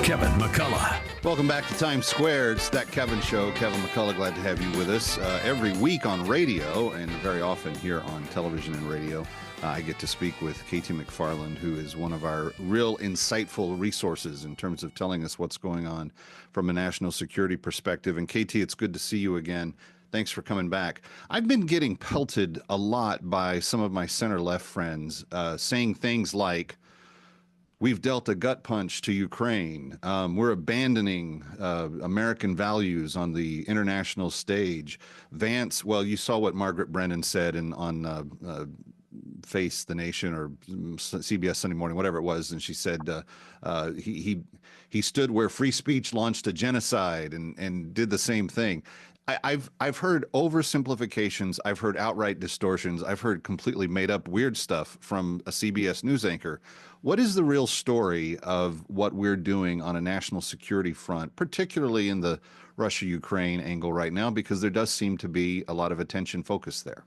Kevin McCullough. Welcome back to Times Square. It's That Kevin Show. Kevin McCullough, glad to have you with us. Every week on radio and very often here on television and radio, I get to speak with Katie McFarland, who is one of our real insightful resources in terms of telling us what's going on from a national security perspective. And Katie, it's good to see you again. Thanks for coming back. I've been getting pelted a lot by some of my center-left friends saying things like, we've dealt a gut punch to Ukraine. We're abandoning American values on the international stage. Vance, well, you saw what Margaret Brennan said on Face the Nation or CBS Sunday Morning, whatever it was, and she said he stood where free speech launched a genocide and did the same thing. I've heard oversimplifications. I've heard outright distortions. I've heard completely made up weird stuff from a CBS news anchor. What is the real story of what we're doing on a national security front, particularly in the Russia-Ukraine angle right now, because there does seem to be a lot of attention focused there?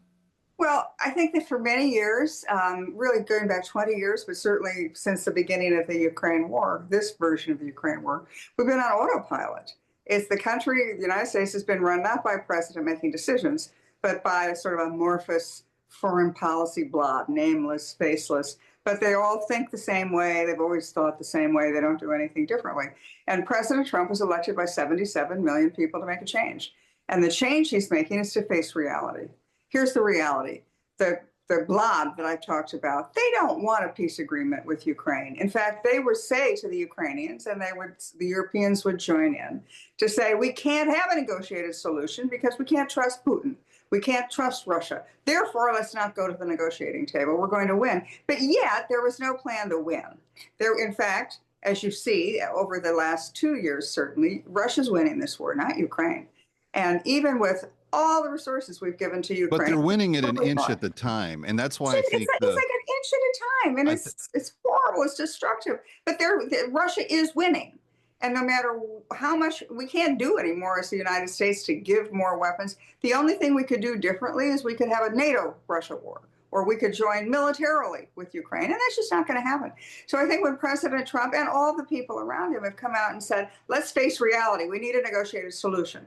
Well, I think that for many years, really going back 20 years, but certainly since the beginning of the Ukraine war, this version of the Ukraine war, we've been on autopilot. It's the country, the United States, has been run not by a president making decisions, but by a sort of amorphous foreign policy blob, nameless, faceless. But they all think the same way. They've always thought the same way. They don't do anything differently. And President Trump was elected by 77 million people to make a change. And the change he's making is to face reality. Here's the reality. The blob that I talked about, they don't want a peace agreement with Ukraine. In fact, they would say to the Ukrainians, and the Europeans would join in, to say, we can't have a negotiated solution because we can't trust Putin. We can't trust Russia. Therefore, let's not go to the negotiating table. We're going to win. But yet, there was no plan to win. In fact, as you see, over the last 2 years, certainly, Russia's winning this war, not Ukraine. And even with all the resources we've given to Ukraine. But they're winning it an inch at the time. And that's why I think it's like an inch at a time. And it's horrible. It's destructive. But Russia is winning. And no matter how much, we can't do anymore as the United States to give more weapons. The only thing we could do differently is we could have a NATO-Russia war, or we could join militarily with Ukraine. And that's just not going to happen. So I think when President Trump and all the people around him have come out and said, let's face reality, we need a negotiated solution.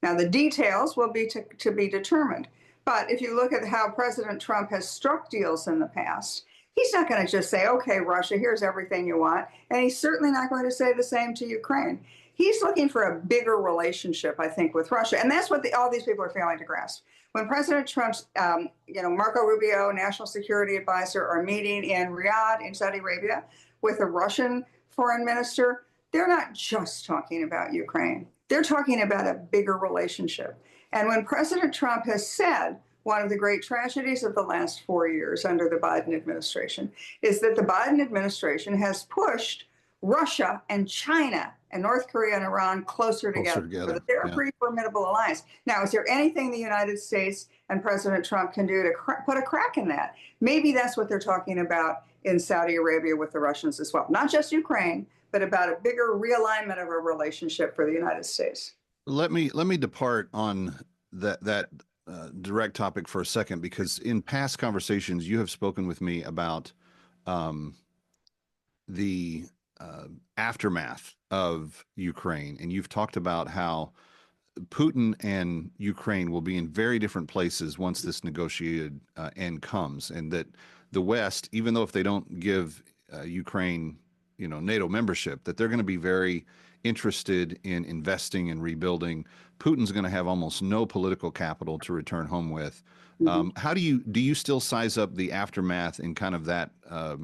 Now, the details will be to be determined. But if you look at how President Trump has struck deals in the past, he's not going to just say, okay, Russia, here's everything you want. And he's certainly not going to say the same to Ukraine. He's looking for a bigger relationship, I think, with Russia. And that's what all these people are failing to grasp. When President Trump's, Marco Rubio, National Security Advisor, are meeting in Riyadh in Saudi Arabia with a Russian foreign minister, they're not just talking about Ukraine. They're talking about a bigger relationship. And when President Trump has said one of the great tragedies of the last 4 years under the Biden administration is that the Biden administration has pushed Russia and China and North Korea and Iran closer together. So that they're a pretty formidable alliance. Now, is there anything the United States and President Trump can do to put a crack in that? Maybe that's what they're talking about in Saudi Arabia with the Russians as well. Not just Ukraine, but about a bigger realignment of a relationship for the United States. Let me depart on that direct topic for a second, because in past conversations you have spoken with me about the aftermath of Ukraine, and you've talked about how Putin and Ukraine will be in very different places once this negotiated end comes, and that the West, even though if they don't give Ukraine NATO membership, that they're going to be very interested in investing and rebuilding. Putin's going to have almost no political capital to return home with. How do you still size up the aftermath in kind of that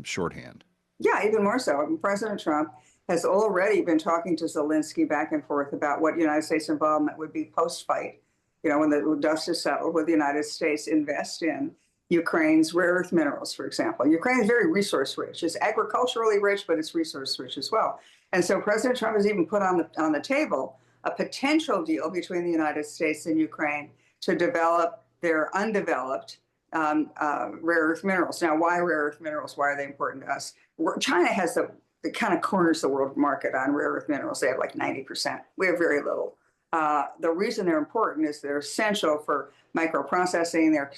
shorthand? Yeah, even more so. I mean, President Trump has already been talking to Zelensky back and forth about what United States involvement would be post-fight. When the dust is settled, would the United States invest in Ukraine's rare earth minerals, for example? Ukraine is very resource rich. It's agriculturally rich, but it's resource rich as well. And so President Trump has even put on the table a potential deal between the United States and Ukraine to develop their undeveloped rare earth minerals. Now, why rare earth minerals? Why are they important to us? China has the kind of corners the world market on rare earth minerals. They have like 90%. We have very little. The reason they're important is they're essential for microprocessing. They're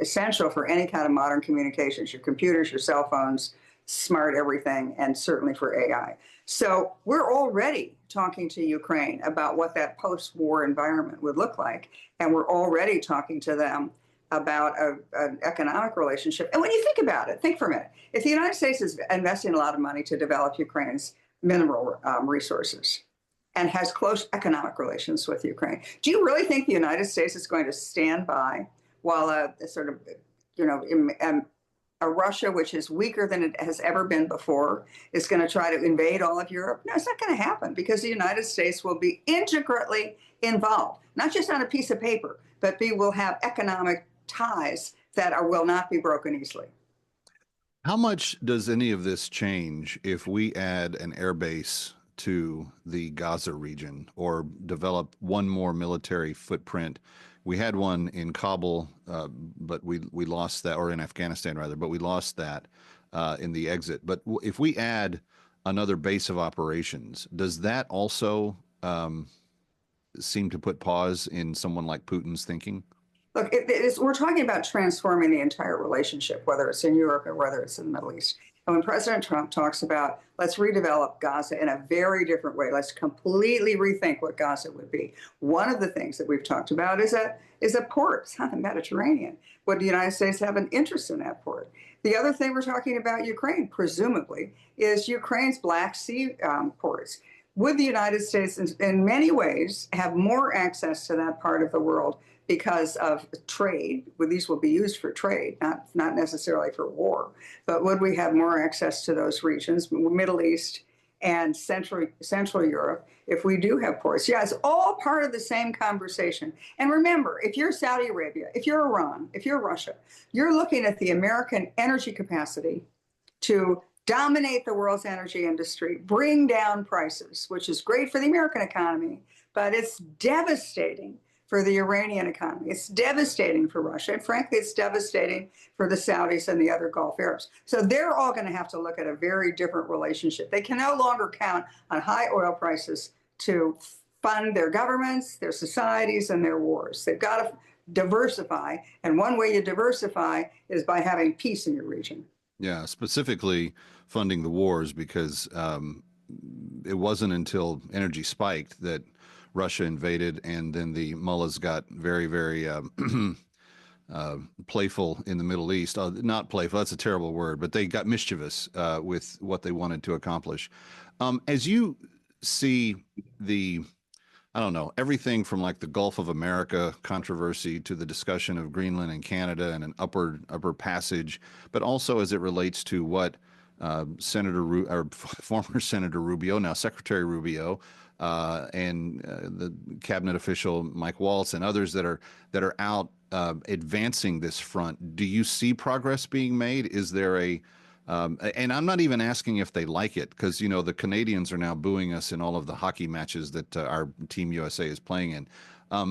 essential for any kind of modern communications, your computers, your cell phones, smart everything and certainly for AI. So we're already talking to Ukraine about what that post-war environment would look like. And we're already talking to them about an economic relationship. And when you think about it, think for a minute. If the United States is investing a lot of money to develop Ukraine's mineral resources and has close economic relations with Ukraine, do you really think the United States is going to stand by while a sort of, a Russia, which is weaker than it has ever been before, is going to try to invade all of Europe? No, it's not going to happen, because the United States will be intricately involved, not just on a piece of paper, but we will have economic ties that will not be broken easily. How much does any of this change if we add an air base to the Gaza region or develop one more military footprint? We had one in Kabul, but we lost that, or in Afghanistan rather, but we lost that in the exit. But if we add another base of operations, does that also seem to put pause in someone like Putin's thinking? Look, we're talking about transforming the entire relationship, whether it's in Europe or whether it's in the Middle East. And when President Trump talks about, let's redevelop Gaza in a very different way, let's completely rethink what Gaza would be. One of the things that we've talked about is a port. It's not the Mediterranean. Would the United States have an interest in that port? The other thing we're talking about Ukraine, presumably, is Ukraine's Black Sea ports. Would the United States, in many ways, have more access to that part of the world because of trade? Well, these will be used for trade, not necessarily for war. But would we have more access to those regions, Middle East and Central Europe, if we do have ports? Yeah, it's all part of the same conversation. And remember, if you're Saudi Arabia, if you're Iran, if you're Russia, you're looking at the American energy capacity to dominate the world's energy industry, bring down prices, which is great for the American economy, but it's devastating for the Iranian economy. It's devastating for Russia. And frankly, it's devastating for the Saudis and the other Gulf Arabs. So they're all going to have to look at a very different relationship. They can no longer count on high oil prices to fund their governments, their societies, and their wars. They've got to diversify. And one way you diversify is by having peace in your region. Yeah, specifically funding the wars, because it wasn't until energy spiked that Russia invaded, and then the mullahs got very, very playful in the Middle East. Not playful, that's a terrible word, but they got mischievous with what they wanted to accomplish. As you see I don't know, everything from like the Gulf of America controversy to the discussion of Greenland and Canada and an upper passage, but also as it relates to what former Senator Rubio, now Secretary Rubio, and the cabinet official Mike Waltz and others that are out advancing this front. Do you see progress being made? Is there and I'm not even asking if they like it, because, the Canadians are now booing us in all of the hockey matches that our Team USA is playing in.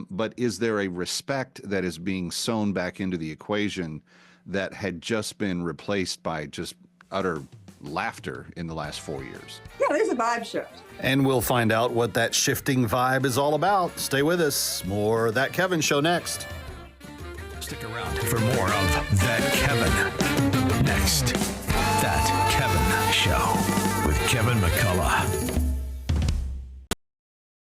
But is there a respect that is being sewn back into the equation that had just been replaced by just utter laughter in the last 4 years? Yeah, there's a vibe shift. And we'll find out what that shifting vibe is all about. Stay with us. More That Kevin Show next. Stick around for more of That Kevin next. That Kevin Show with Kevin McCullough.